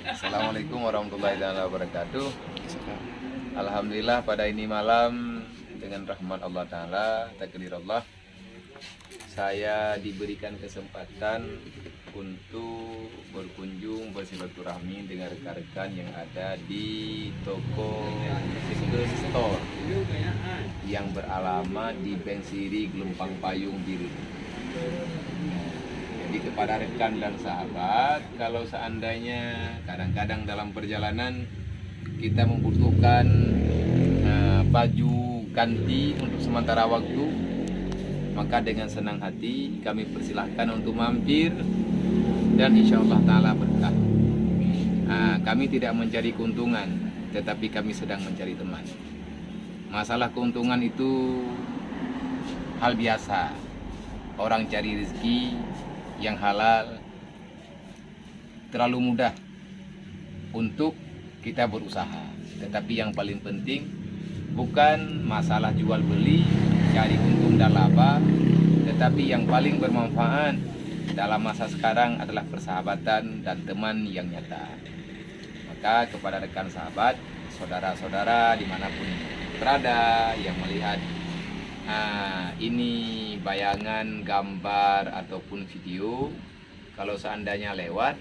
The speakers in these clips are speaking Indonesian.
Assalamualaikum warahmatullahi wabarakatuh. Alhamdulillah pada ini malam dengan rahmat Allah Ta'ala, takdir Allah, saya diberikan kesempatan untuk berkunjung bersilaturahmi dengan rekan-rekan yang ada di toko Single Store yang beralamat di Bensiri Gelempang Payung Biru. Jadi kepada rekan dan sahabat, kalau seandainya kadang-kadang dalam perjalanan kita membutuhkan baju ganti untuk sementara waktu, maka dengan senang hati kami persilahkan untuk mampir dan insya Allah Ta'ala berkah. Kami tidak mencari keuntungan, tetapi kami sedang mencari teman. Masalah keuntungan itu hal biasa. Orang cari rezeki yang halal terlalu mudah untuk kita berusaha. Tetapi yang paling penting bukan masalah jual beli, cari untung dan laba, tetapi yang paling bermanfaat dalam masa sekarang adalah persahabatan dan teman yang nyata. Maka kepada rekan sahabat, saudara-saudara dimanapun berada yang melihat ini bayangan, gambar ataupun video, kalau seandainya lewat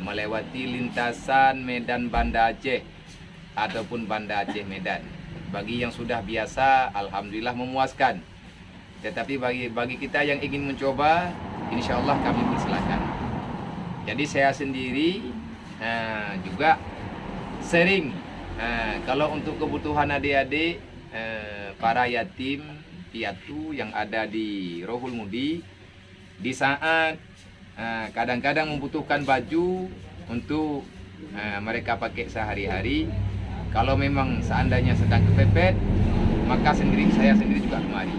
melewati lintasan Medan Banda Aceh ataupun Banda Aceh Medan, bagi yang sudah biasa alhamdulillah memuaskan, tetapi bagi kita yang ingin mencoba, insya Allah kami persilakan. Jadi saya sendiri juga sering kalau untuk kebutuhan adik-adik para yatim piatu yang ada di Rohul Mudi, di saat kadang-kadang membutuhkan baju untuk mereka pakai sehari-hari, kalau memang seandainya sedang kepepet, maka saya sendiri juga kemari.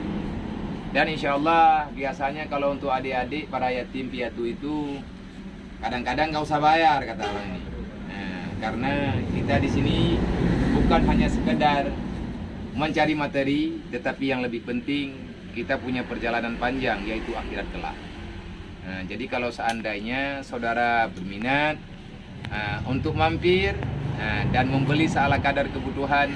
Dan insya Allah biasanya kalau untuk adik-adik para yatim piatu itu kadang-kadang nggak usah bayar, kata orang ini. Karena kita di sini bukan hanya sekedar mencari materi, tetapi yang lebih penting kita punya perjalanan panjang, yaitu akhirat kelak. Jadi kalau seandainya saudara berminat untuk mampir dan membeli seala kadar kebutuhan,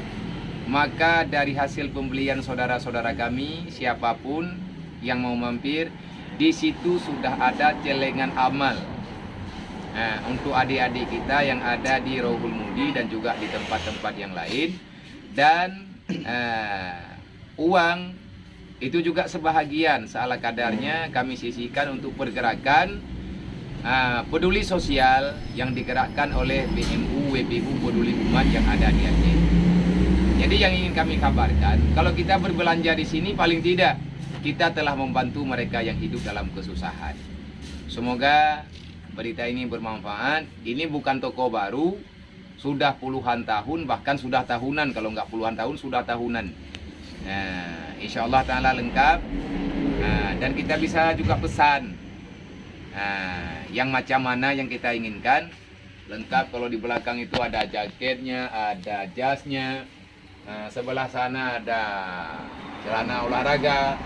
maka dari hasil pembelian saudara-saudara kami, siapapun yang mau mampir, di situ sudah ada celengan amal untuk adik-adik kita yang ada di Rohul Mudi dan juga di tempat-tempat yang lain. Dan uang itu juga sebahagian seala kadarnya kami sisihkan untuk pergerakan peduli sosial yang digerakkan oleh BMU WPU Peduli Umat yang ada di Aceh. Jadi yang ingin kami kabarkan, kalau kita berbelanja di sini paling tidak kita telah membantu mereka yang hidup dalam kesusahan. Semoga berita ini bermanfaat. Ini bukan toko baru, sudah puluhan tahun, bahkan sudah tahunan. Kalau nggak puluhan tahun, sudah tahunan. Insya Allah Ta'ala lengkap. Dan kita bisa juga pesan yang macam mana yang kita inginkan. Lengkap, kalau di belakang itu ada jaketnya, ada jasnya. Sebelah sana ada celana olahraga.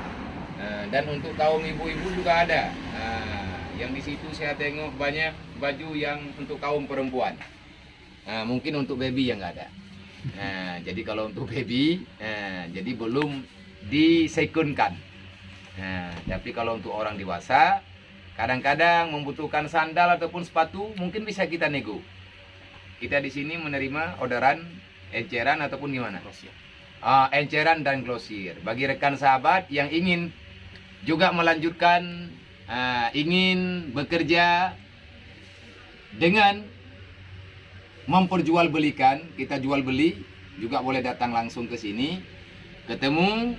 Dan untuk kaum ibu-ibu juga ada. Yang di situ saya tengok banyak baju yang untuk kaum perempuan. Mungkin untuk baby yang nggak ada. Jadi kalau untuk baby, jadi belum disekunkan. Tapi kalau untuk orang dewasa, kadang-kadang membutuhkan sandal ataupun sepatu, mungkin bisa kita nego. Kita di sini menerima orderan enceran ataupun gimana? Enceran dan glosir. Bagi rekan sahabat yang ingin juga melanjutkan, ingin bekerja dengan memperjualbelikan, kita jual beli, juga boleh datang langsung ke sini, ketemu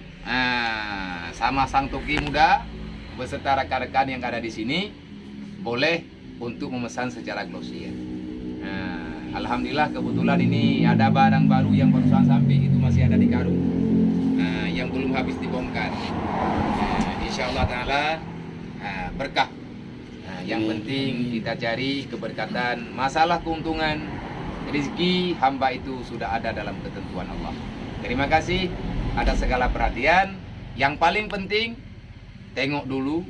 sama sang toki muda beserta rekan-rekan yang ada di sini, boleh untuk memesan secara glosir. Alhamdulillah kebetulan ini ada barang baru yang barusan sampai, itu masih ada di karung, yang belum habis dibongkar. Insya Allah Ta'ala berkah. Yang penting kita cari keberkatan. Masalah keuntungan, rezeki hamba itu sudah ada dalam ketentuan Allah. Terima kasih atas segala perhatian. Yang paling penting, tengok dulu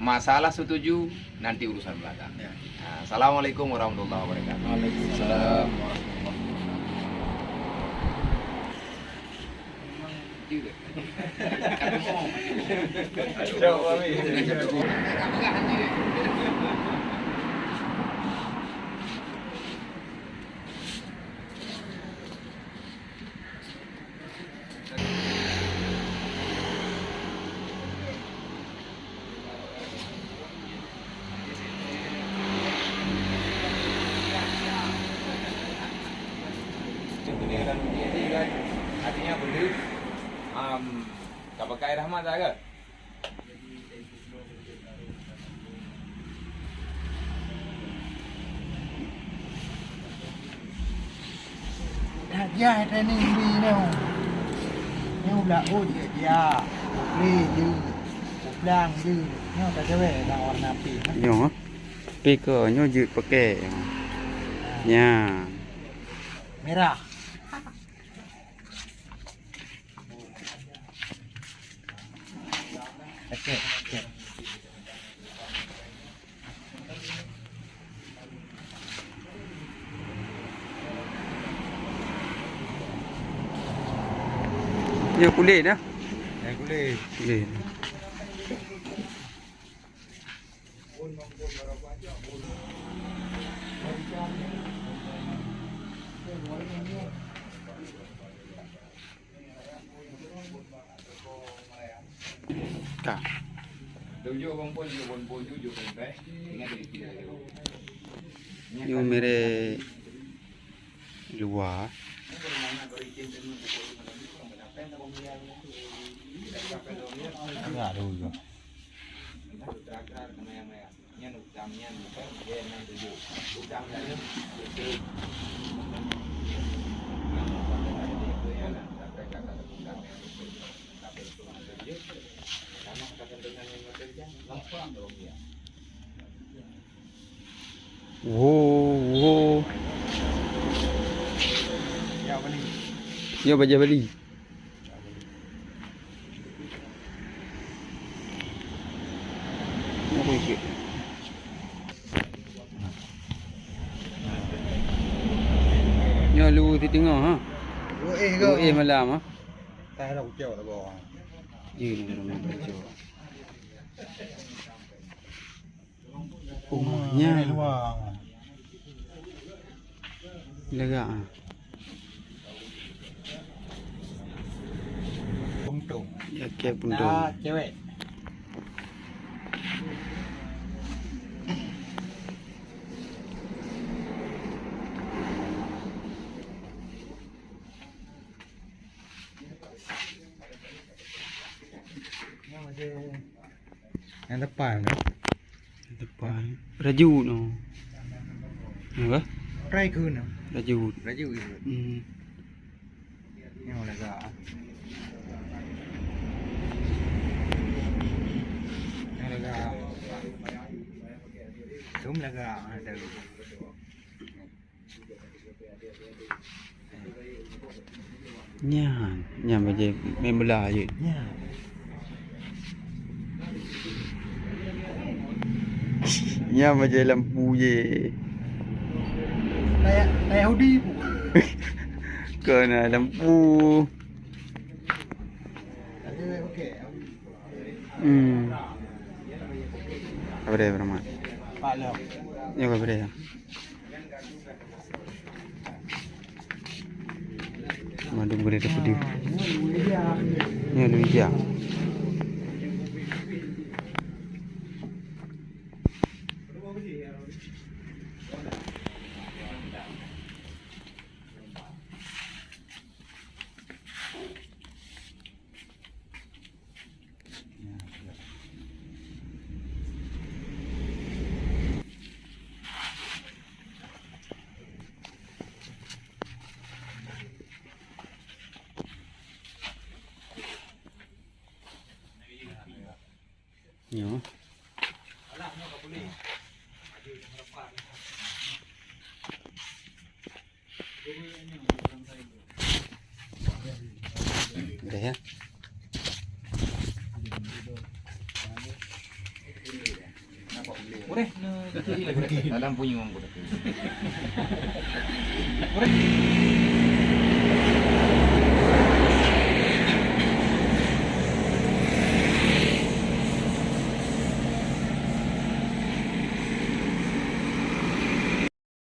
masalah setuju, nanti urusan belakang. Ya. Nah, Assalamualaikum warahmatullahi wabarakatuh. Waalaikumsalam. Artinya beli kapakai rahmat agak. Dia ada ni neu. Neu lah dia. Beli je. Pulang je. Neu tak cewek dah warna pink. Nyo, speaker nyo je pakai. Ya. Merah. Okey. Nyo kulit dah. Yang kulit. Kulit. Kak. Tunjuk kompon, tunjuk sampai. Ingat dia. Nyo mere luar. Enggak dulu. Wow. Ya beli. Nyo baca beli. Apa ikut? Nyo lu di tengah ha. Ke. Malam ha. Tai dah ucap dah bawah. Ji ni orang baca. Nya Rumahnya luar. lega ha. Untung. Ya ke pun tu. Nah, cewek. Yang depan tu. Depan. Raju no. Apa? Rai kun tu. Raju. Raju itu. Yang lega. Yang lega. Sum lega ada. Nyan baca main bola je. Ya. Nyan baca lampu je. Kayak hoodie pun. Kena lampu. Ada okey. Apa dia Rahmat? Pak Lok. Ni apa dia? Madu boleh dapat dia. Ni lu dia. Nyo. Dah ya. Boleh. Dalam punya orang